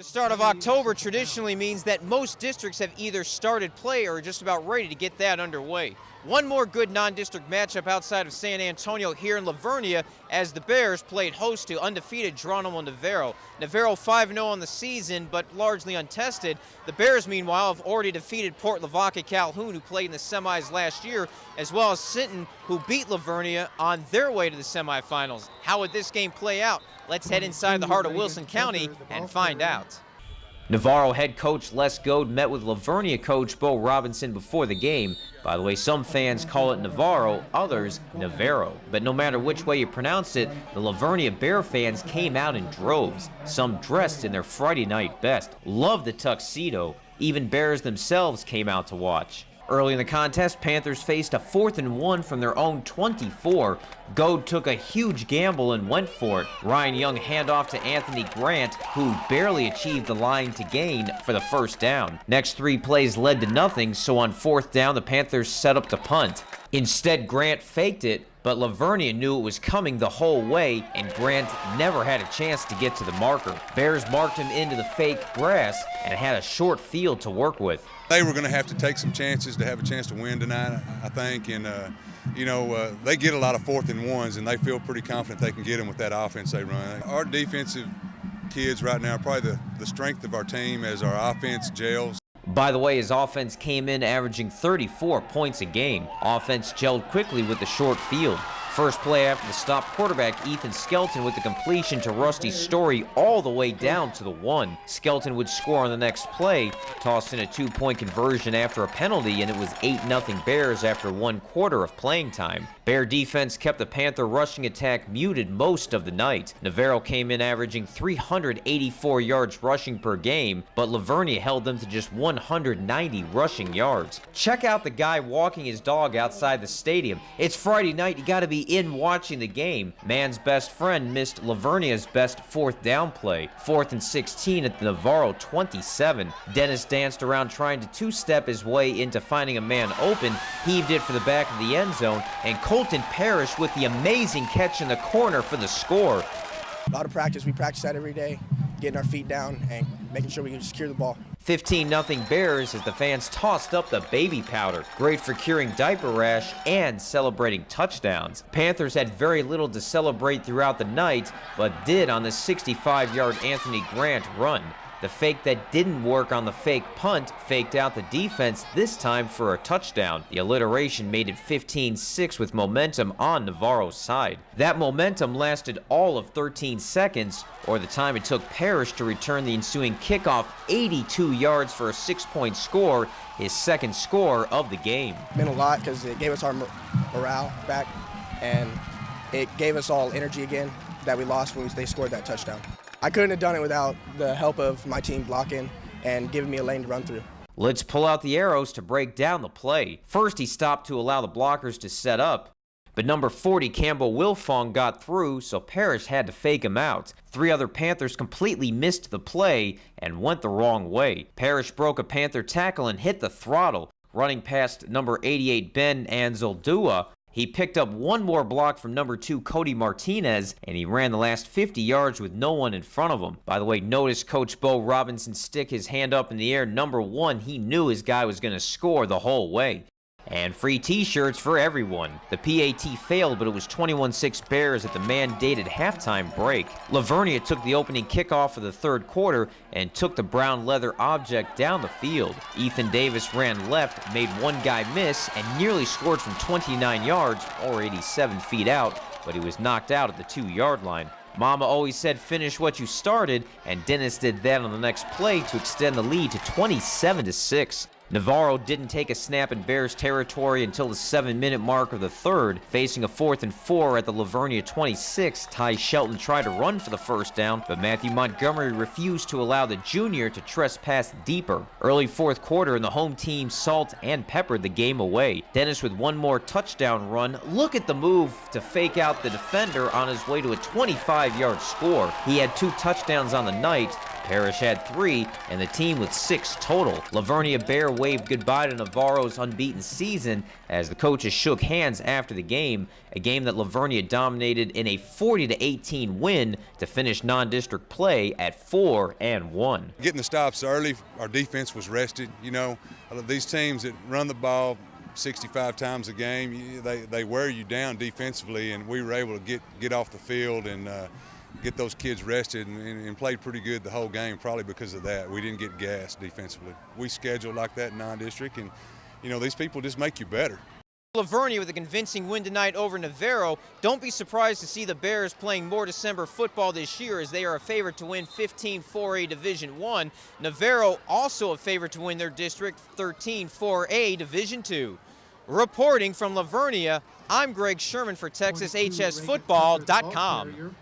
The start of October traditionally means that most districts have either started play or are just about ready to get that underway. One more good non-district matchup outside of San Antonio here in LaVernia as the Bears played host to undefeated Geronimo Navarro. Navarro 5-0 on the season, but largely untested. The Bears, meanwhile, have already defeated Port Lavaca Calhoun, who played in the semis last year, as well as Sinton, who beat LaVernia on their way to the semifinals. How would this game play out? Let's head inside the heart of Wilson County and find out. Navarro head coach Les Goad met with LaVernia coach Bo Robinson before the game. By the way, some fans call it Navarro, others Navarro. But no matter which way you pronounce it, the LaVernia Bear fans came out in droves, some dressed in their Friday night best. Loved the tuxedo. Even Bears themselves came out to watch. Early in the contest, Panthers faced a 4th and 1 from their own 24. Goad took a huge gamble and went for it. Ryan Young handoff to Anthony Grant, who barely achieved the line to gain for the first down. Next 3 plays led to nothing, so on 4th down, the Panthers set up to punt. Instead, Grant faked it, but LaVernia knew it was coming the whole way, and Grant never had a chance to get to the marker. Bears marked him into the fake grass and had a short field to work with. They were going to have to take some chances to have a chance to win tonight, I think, and they get a lot of 4th and 1s, and they feel pretty confident they can get them with that offense they run. Our defensive kids right now are probably the strength of our team as our offense gels. By the way, his offense came in averaging 34 points a game. Offense gelled quickly with the short field. First play after the stop, quarterback Ethan Skelton with the completion to Rusty Story all the way down to the 1. Skelton would score on the next play, tossed in a 2-point conversion after a penalty, and it was 8-0 Bears after 1 quarter of playing time. Bear defense kept the Panther rushing attack muted most of the night. Navarro came in averaging 384 yards rushing per game, but LaVernia held them to just 190 rushing yards. Check out the guy walking his dog outside the stadium. It's Friday night, you gotta be in watching the game. Man's best friend missed LaVernia's best 4th down play. 4th and 16 at the Navarro 27. Dennis danced around trying to 2-step his way into finding a man open, heaved it for the back of the end zone, and Colton Parrish with the amazing catch in the corner for the score. A lot of practice. We practice that every day, getting our feet down and making sure we can secure the ball. 15-0 Bears as the fans tossed up the baby powder. Great for curing diaper rash and celebrating touchdowns. Panthers had very little to celebrate throughout the night, but did on the 65-yard Anthony Grant run. The fake that didn't work on the fake punt faked out the defense this time for a touchdown. The alliteration made it 15-6 with momentum on Navarro's side. That momentum lasted all of 13 seconds, or the time it took Parrish to return the ensuing kickoff 82 yards for a 6-point score, his second score of the game. It meant a lot because it gave us our morale back, and it gave us all energy again that we lost when they scored that touchdown. I couldn't have done it without the help of my team blocking and giving me a lane to run through. Let's pull out the arrows to break down the play. First, he stopped to allow the blockers to set up, but number 40, Campbell Wilfong, got through, so Parrish had to fake him out. 3 other Panthers completely missed the play and went the wrong way. Parrish broke a Panther tackle and hit the throttle, running past number 88, Ben Anzaldua. He picked up one more block from number 2, Cody Martinez, and he ran the last 50 yards with no one in front of him. By the way, notice Coach Bo Robinson stick his hand up in the air. Number 1, he knew his guy was going to score the whole way. And free t-shirts for everyone. The PAT failed, but it was 21-6 Bears at the mandated halftime break. LaVernia took the opening kickoff of the 3rd quarter and took the brown leather object down the field. Ethan Davis ran left, made one guy miss, and nearly scored from 29 yards, or 87 feet out, but he was knocked out at the 2-yard line. Mama always said finish what you started, and Dennis did that on the next play to extend the lead to 27-6. Navarro didn't take a snap in Bears territory until the 7-minute mark of the 3rd. Facing a 4th and 4 at the LaVernia 26, Ty Shelton tried to run for the first down, but Matthew Montgomery refused to allow the junior to trespass deeper. Early 4th quarter, and the home team salt and peppered the game away. Dennis with one more touchdown run. Look at the move to fake out the defender on his way to a 25-yard score. He had 2 touchdowns on the night. Parrish had 3, and the team with 6 total. LaVernia Bear waved goodbye to Navarro's unbeaten season as the coaches shook hands after the game, a game that LaVernia dominated in a 40-18 win to finish non-district play at 4-1. Getting the stops early, our defense was rested. You know, these teams that run the ball 65 times a game, they wear you down defensively, and we were able to get off the field and get those kids rested and played pretty good the whole game, probably because of that. We didn't get gassed defensively. We scheduled like that in non-district, and you know, these people just make you better. LaVernia with a convincing win tonight over Navarro. Don't be surprised to see the Bears playing more December football this year, as they are a favorite to win 15-4A Division I. Navarro also a favorite to win their district 13-4A Division II. Reporting from LaVernia, I'm Greg Sherman for TexasHSFootball.com.